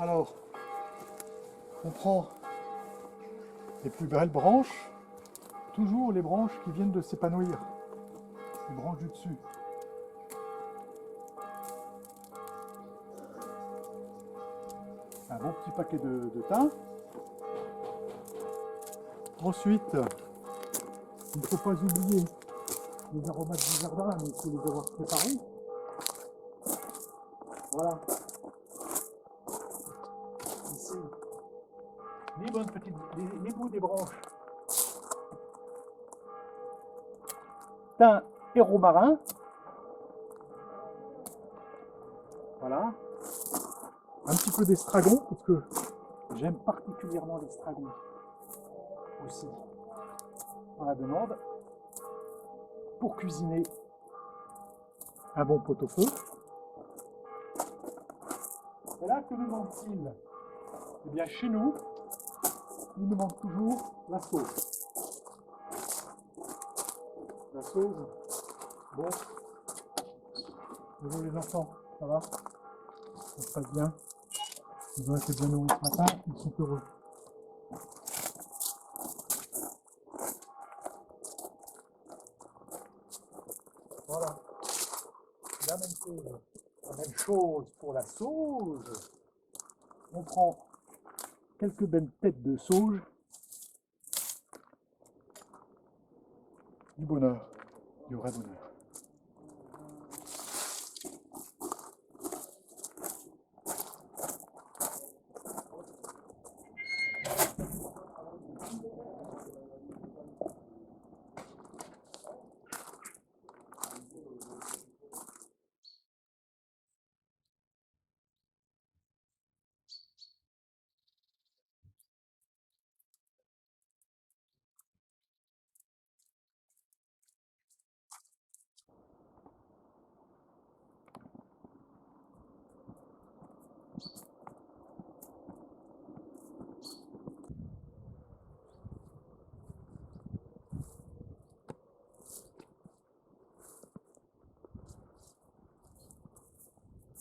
Alors, on prend les plus belles branches, toujours les branches qui viennent de s'épanouir, les branches du dessus. Un bon petit paquet de thym. Ensuite, il ne faut pas oublier les aromates du jardin, mais il faut les avoir préparés. Voilà. Ici, les bonnes petites, les bouts des branches. Thym et romarin. Voilà. Un petit peu d'estragon, parce que j'aime particulièrement l'estragon aussi dans la demande, pour cuisiner un bon pot-au-feu. Et là, que nous manque-t-il? Eh bien, chez nous, il nous manque toujours la sauce. La sauce, bon, bonjour les enfants, ça va? Ça se passe bien? Ils ont été bien nourris ce matin, ils sont heureux. Voilà, la même chose pour la sauge. On prend quelques belles têtes de sauge. Du bonheur, du vrai bonheur.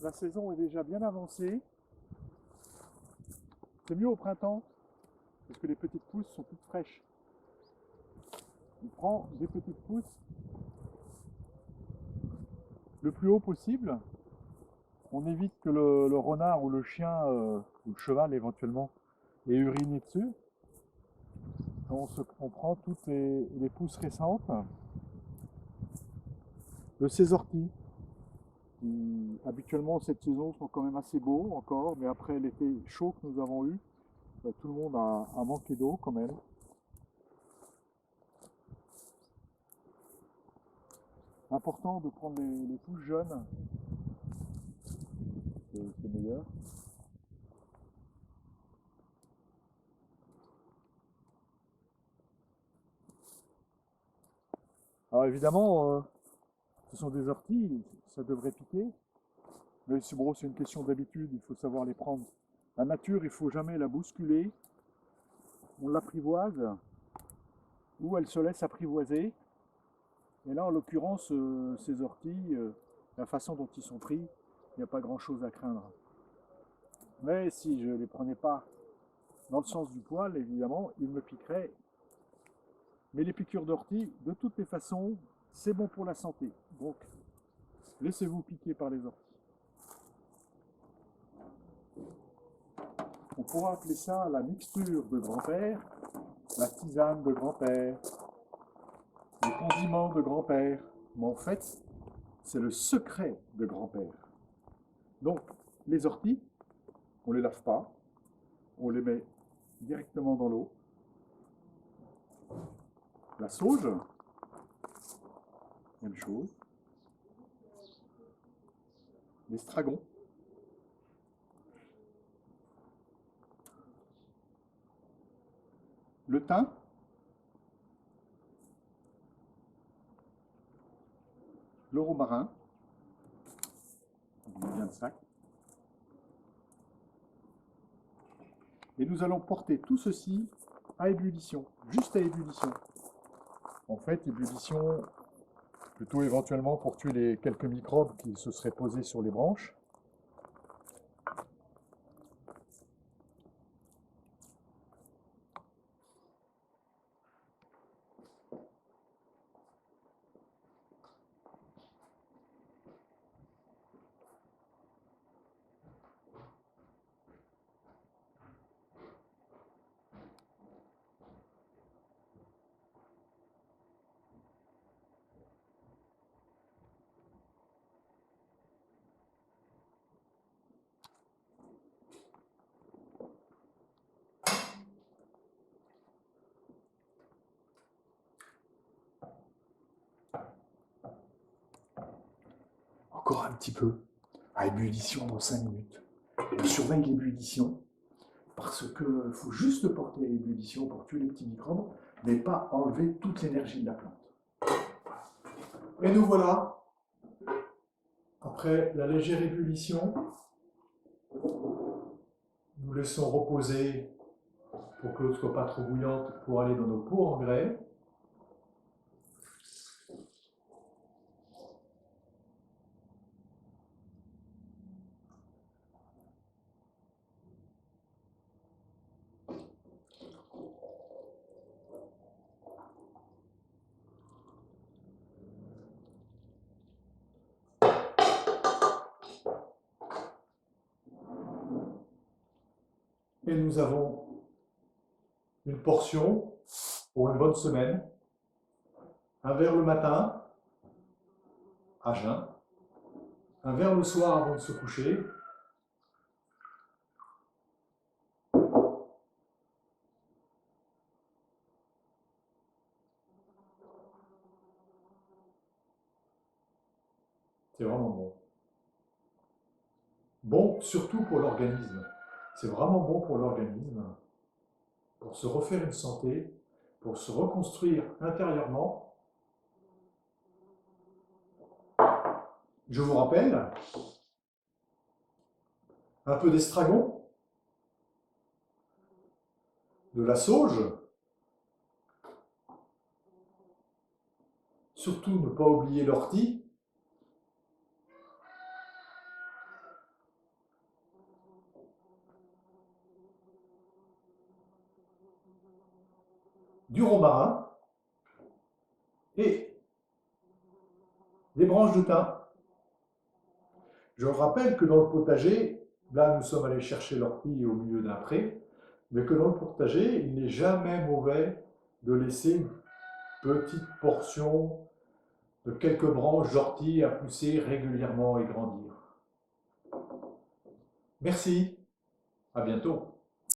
La saison est déjà bien avancée. C'est mieux au printemps, parce que les petites pousses sont toutes fraîches. On prend des petites pousses le plus haut possible. On évite que le renard ou le chien ou le cheval éventuellement ait uriné dessus. On prend toutes les pousses récentes de ces orties. Habituellement, cette saison sont quand même assez beaux encore, mais après l'été chaud que nous avons eu, tout le monde a manqué d'eau quand même. Important de prendre les pousses jeunes, c'est meilleur. Alors évidemment, ce sont des orties, ça devrait piquer, mais c'est bon, c'est une question d'habitude, il faut savoir les prendre. La nature, il ne faut jamais la bousculer, on l'apprivoise, ou elle se laisse apprivoiser. Et là, en l'occurrence, ces orties, la façon dont ils sont pris, il n'y a pas grand-chose à craindre. Mais si je ne les prenais pas dans le sens du poil, évidemment, ils me piqueraient. Mais les piqûres d'ortie, de toutes les façons, c'est bon pour la santé. Donc, laissez-vous piquer par les orties. On pourra appeler ça la mixture de grand-père, la tisane de grand-père, les condiments de grand-père. Mais en fait, c'est le secret de grand-père. Donc, les orties, on ne les lave pas, on les met directement dans l'eau. La sauge, même chose. L'estragon. Le thym. Le romarin. On met bien le sac. Et nous allons porter tout ceci à ébullition, juste à ébullition. En fait, ébullition plutôt éventuellement pour tuer les quelques microbes qui se seraient posés sur les branches. encore un petit peu à ébullition dans 5 minutes. On surveille l'ébullition parce qu'il faut juste porter à l'ébullition pour tuer les petits microbes, mais pas enlever toute l'énergie de la plante. Et nous voilà, après la légère ébullition, nous laissons reposer pour que l'eau ne soit pas trop bouillante pour aller dans nos pots en grès. Et nous avons une portion pour une bonne semaine, un verre le matin, à jeun, un verre le soir avant de se coucher, c'est vraiment bon. Bon, surtout pour l'organisme. C'est vraiment bon pour l'organisme, pour se refaire une santé, pour se reconstruire intérieurement. Je vous rappelle, un peu d'estragon, de la sauge, surtout ne pas oublier l'ortie, du romarin et des branches de thym. Je rappelle que dans le potager, là nous sommes allés chercher l'ortie au milieu d'un pré, mais que dans le potager, il n'est jamais mauvais de laisser une petite portion de quelques branches d'ortie à pousser régulièrement et grandir. Merci, à bientôt.